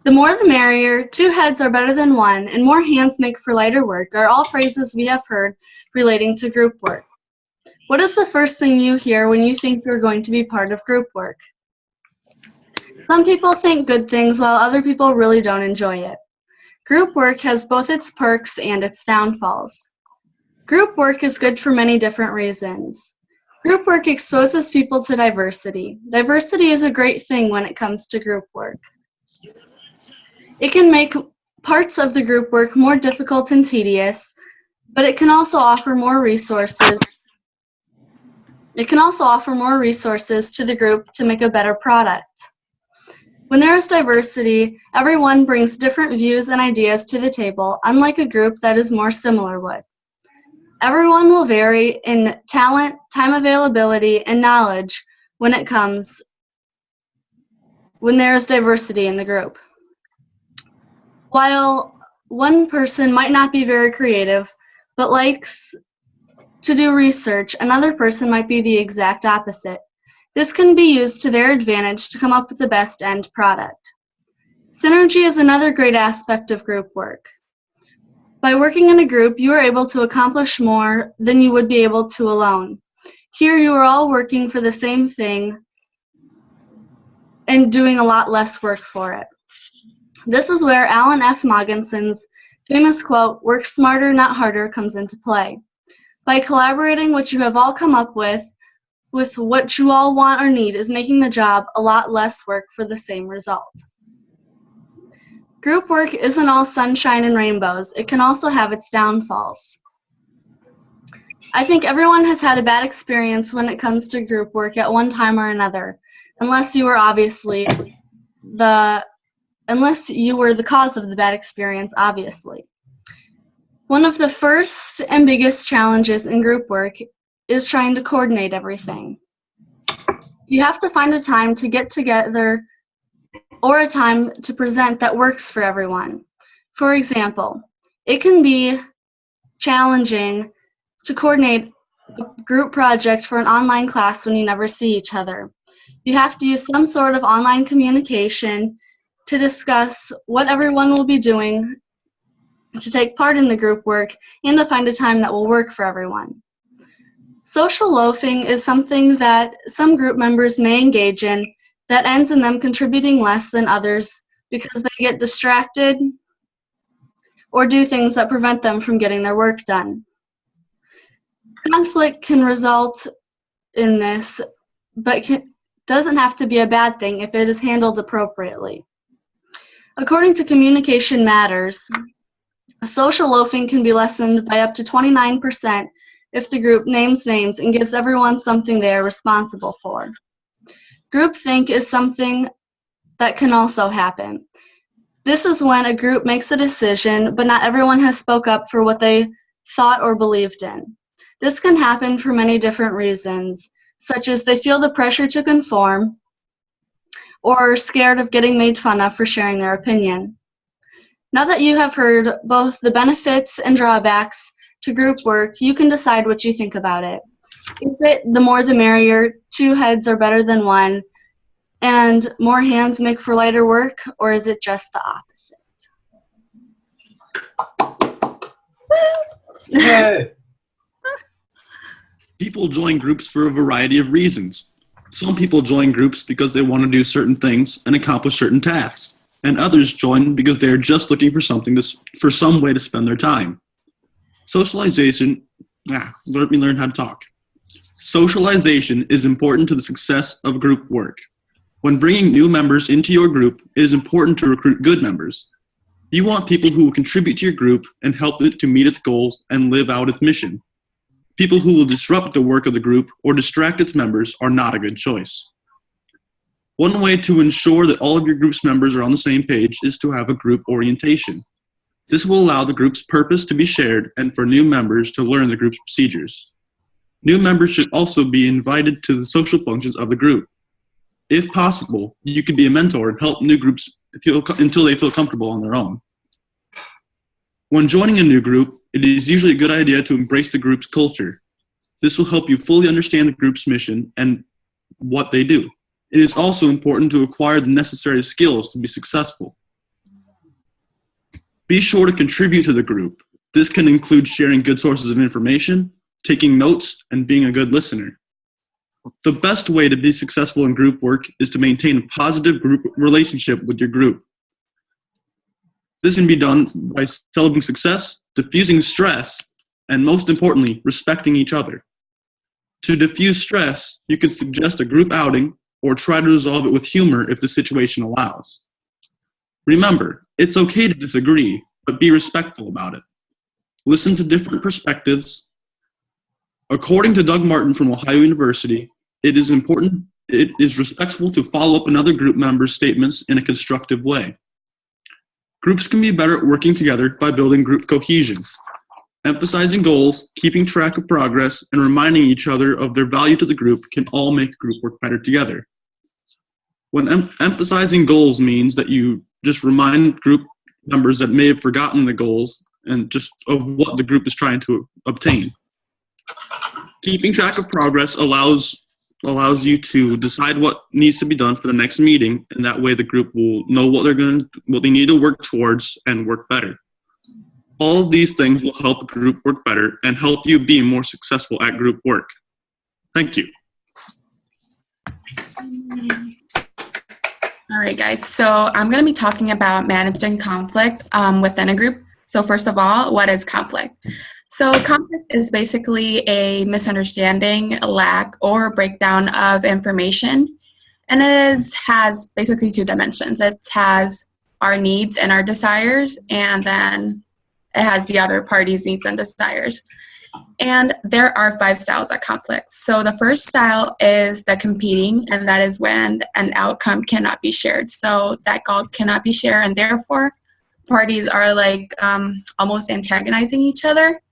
The more the merrier, two heads are better than one, and more hands make for lighter work are all phrases we have heard relating to group work. What is the first thing you hear when you think you're going to be part of group work? Some people think good things while other people really don't enjoy it. Group work has both its perks and its downfalls. Group work is good for many different reasons. Group work exposes people to diversity. Diversity is a great thing when it comes to group work. It can make parts of the group work more difficult and tedious, but it can also offer more resources. It can also offer more resources to the group to make a better product. When there is diversity, everyone brings different views and ideas to the table, unlike a group that is more similar would. Everyone will vary in talent, time availability, and knowledge when there is diversity in the group. While one person might not be very creative, but likes to do research, another person might be the exact opposite. This can be used to their advantage to come up with the best end product. Synergy is another great aspect of group work. By working in a group, you are able to accomplish more than you would be able to alone. Here, you are all working for the same thing and doing a lot less work for it. This is where Alan F. Mogenson's famous quote, "Work smarter, not harder," comes into play. By collaborating what you have all come up with what you all want or need is making the job a lot less work for the same result. Group work isn't all sunshine and rainbows. It can also have its downfalls. I think everyone has had a bad experience when it comes to group work at one time or another, unless you were the cause of the bad experience, obviously. One of the first and biggest challenges in group work is trying to coordinate everything. You have to find a time to get together or a time to present that works for everyone. For example, it can be challenging to coordinate a group project for an online class when you never see each other. You have to use some sort of online communication to discuss what everyone will be doing to take part in the group work and to find a time that will work for everyone. Social loafing is something that some group members may engage in that ends in them contributing less than others because they get distracted or do things that prevent them from getting their work done. Conflict can result in this, but doesn't have to be a bad thing if it is handled appropriately. According to Communication Matters, social loafing can be lessened by up to 29% if the group names names and gives everyone something they are responsible for. Groupthink is something that can also happen. This is when a group makes a decision, but not everyone has spoke up for what they thought or believed in. This can happen for many different reasons, such as they feel the pressure to conform or are scared of getting made fun of for sharing their opinion. Now that you have heard both the benefits and drawbacks to group work, you can decide what you think about it. Is it the more the merrier, two heads are better than one, and more hands make for lighter work, or is it just the opposite? Yay! People join groups for a variety of reasons. Some people join groups because they want to do certain things and accomplish certain tasks, and others join because they are just looking for for some way to spend their time. Socialization, let me learn how to talk. Socialization is important to the success of group work. When bringing new members into your group, it is important to recruit good members. You want people who will contribute to your group and help it to meet its goals and live out its mission. People who will disrupt the work of the group or distract its members are not a good choice. One way to ensure that all of your group's members are on the same page is to have a group orientation. This will allow the group's purpose to be shared and for new members to learn the group's procedures. New members should also be invited to the social functions of the group. If possible, you could be a mentor and help new groups until they feel comfortable on their own. When joining a new group, it is usually a good idea to embrace the group's culture. This will help you fully understand the group's mission and what they do. It is also important to acquire the necessary skills to be successful. Be sure to contribute to the group. This can include sharing good sources of information, taking notes, and being a good listener. The best way to be successful in group work is to maintain a positive group relationship with your group. This can be done by celebrating success, diffusing stress, and most importantly, respecting each other. To diffuse stress, you can suggest a group outing or try to resolve it with humor if the situation allows. Remember, it's okay to disagree, but be respectful about it. Listen to different perspectives. According to Doug Martin from Ohio University, it is respectful to follow up another group member's statements in a constructive way. Groups can be better at working together by building group cohesion. Emphasizing goals, keeping track of progress, and reminding each other of their value to the group can all make group work better together. When emphasizing goals means that you just remind group members that may have forgotten the goals and just of what the group is trying to obtain. Keeping track of progress allows you to decide what needs to be done for the next meeting, and that way the group will know what they need to work towards and work better. All of these things will help group work better and help you be more successful at group work. Thank you. All right, guys. So I'm going to be talking about managing conflict within a group. So first of all, what is conflict? So conflict is basically a misunderstanding, a lack, or breakdown of information. And it has basically two dimensions. It has our needs and our desires, and then it has the other party's needs and desires. And there are 5 styles of conflict. So the first style is the competing, and that is when an outcome cannot be shared. So that goal cannot be shared, and therefore parties are like almost antagonizing each other.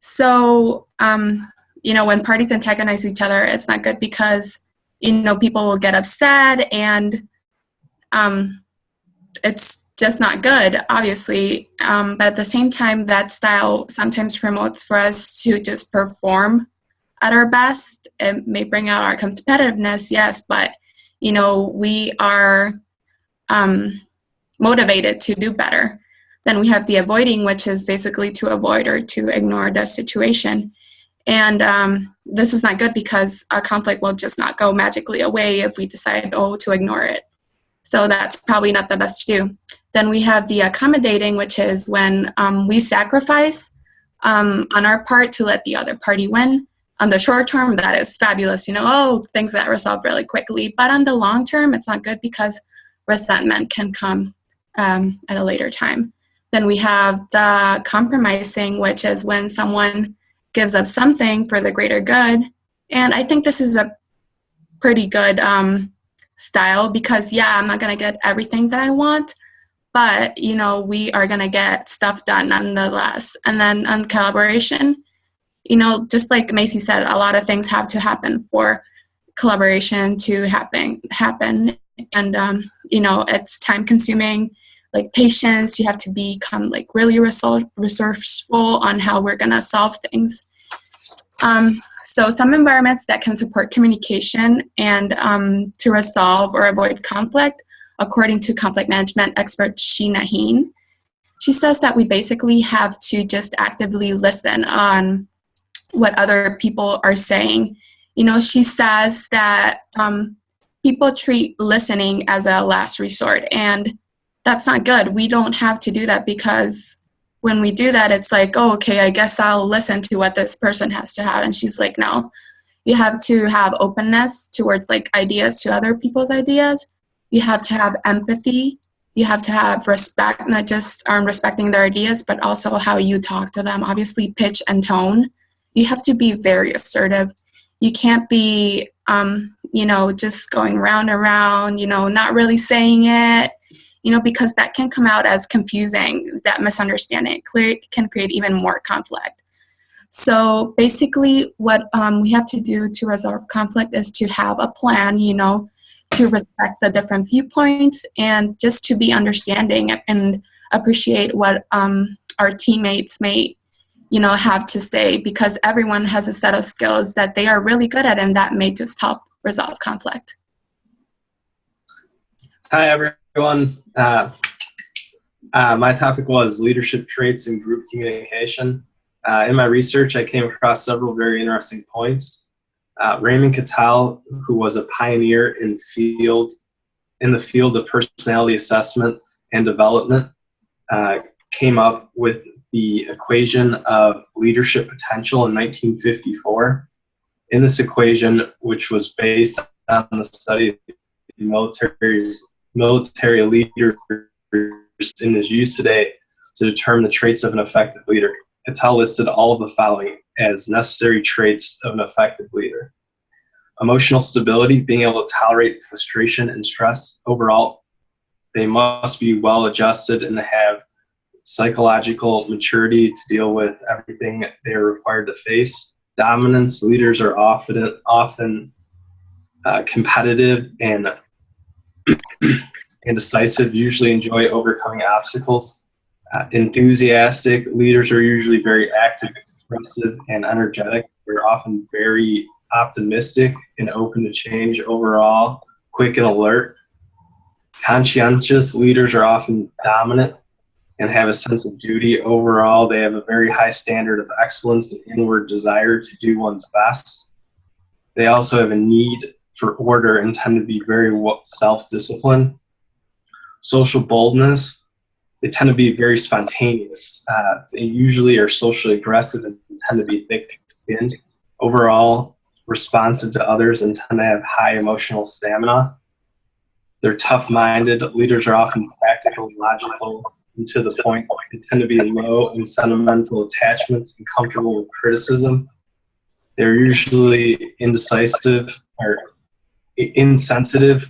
So, when parties antagonize each other, it's not good because, people will get upset, and it's just not good, obviously. But at the same time, that style sometimes promotes for us to just perform at our best. It may bring out our competitiveness, yes, but, we are motivated to do better. Then we have the avoiding, which is basically to avoid or to ignore the situation. And this is not good because a conflict will just not go magically away if we decide, to ignore it. So that's probably not the best to do. Then we have the accommodating, which is when we sacrifice on our part to let the other party win. On the short term, that is fabulous, things that resolve really quickly. But on the long term, it's not good because resentment can come at a later time. Then we have the compromising, which is when someone gives up something for the greater good. And I think this is a pretty good style because, I'm not going to get everything that I want, but, we are going to get stuff done nonetheless. And then on collaboration, just like Macy said, a lot of things have to happen for collaboration to happen. And, it's time consuming. Like patience, you have to become like really resourceful on how we're going to solve things. So some environments that can support communication and to resolve or avoid conflict, according to conflict management expert Sheena Heen, she says that we basically have to just actively listen on what other people are saying. She says that people treat listening as a last resort, and that's not good. We don't have to do that because when we do that, it's like, okay, I guess I'll listen to what this person has to have. And she's like, no, you have to have openness towards like ideas to other people's ideas. You have to have empathy. You have to have respect, not just respecting their ideas, but also how you talk to them. Obviously, pitch and tone. You have to be very assertive. You can't be, just going round and round, not really saying it. Because that can come out as confusing, that misunderstanding can create even more conflict. So basically what we have to do to resolve conflict is to have a plan, to respect the different viewpoints and just to be understanding and appreciate what our teammates may, have to say, because everyone has a set of skills that they are really good at and that may just help resolve conflict. Hi, everyone. My topic was leadership traits in group communication. In my research, I came across several very interesting points. Raymond Cattell, who was a pioneer in the field of personality assessment and development, came up with the equation of leadership potential in 1954. In this equation, which was based on the study of military leaders and is used today to determine the traits of an effective leader, Cattell listed all of the following as necessary traits of an effective leader. Emotional stability, being able to tolerate frustration and stress. Overall, they must be well adjusted and have psychological maturity to deal with everything they are required to face. Dominance, leaders are often competitive and decisive, usually enjoy overcoming obstacles. Enthusiastic, leaders are usually very active, expressive, and energetic. They're often very optimistic and open to change. Overall, quick and alert. Conscientious, leaders are often dominant and have a sense of duty. Overall, they have a very high standard of excellence and inward desire to do one's best. They also have a need for order and tend to be very self-disciplined. Social boldness, they tend to be very spontaneous. They usually are socially aggressive and tend to be thick-skinned. Overall, responsive to others and tend to have high emotional stamina. They're tough-minded. Leaders are often practical and logical and to the point. They tend to be low in sentimental attachments and comfortable with criticism. They're usually indecisive or insensitive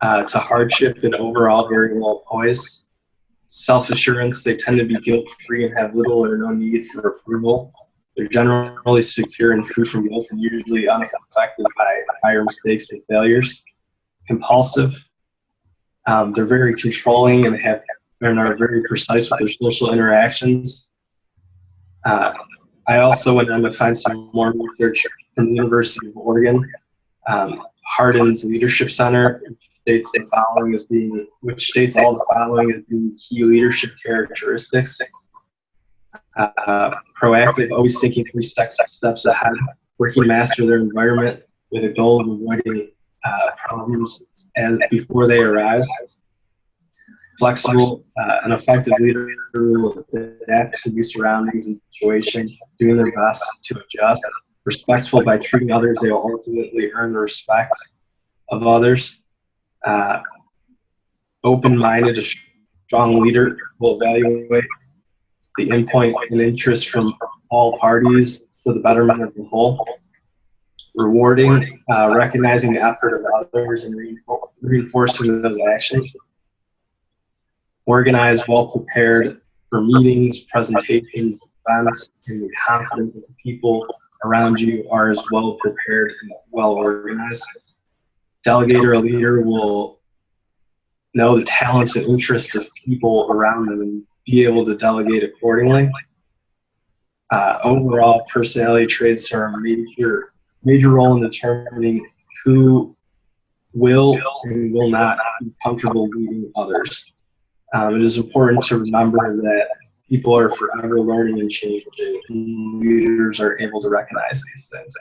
to hardship and overall very well poised. Self-assurance, they tend to be guilt-free and have little or no need for approval. They're generally secure and free from guilt and usually unaffected by higher mistakes and failures. Compulsive, they're very controlling and are very precise with their social interactions. I also went on to find some more research from the University of Oregon. Hardin's Leadership Center, which states all the following as being key leadership characteristics. Proactive, always thinking 3 steps ahead, working to master their environment with a goal of avoiding problems before they arise. Flexible, an effective leader will adapt to new surroundings and situations, doing their best to adjust. Respectful, by treating others, they will ultimately earn the respect of others. Open-minded, a strong leader will evaluate the input and interest from all parties for the betterment of the whole. Rewarding, recognizing the effort of others and reinforcing those actions. Organized, well prepared for meetings, presentations, events, and confident that the people around you are as well prepared and well organized. Delegator, a leader will know the talents and interests of people around them and be able to delegate accordingly. Overall, personality traits are a major role in determining who will and will not be comfortable leading others. It is important to remember that people are forever learning and changing, and leaders are able to recognize these things.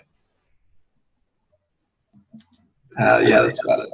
Yeah, that's about it.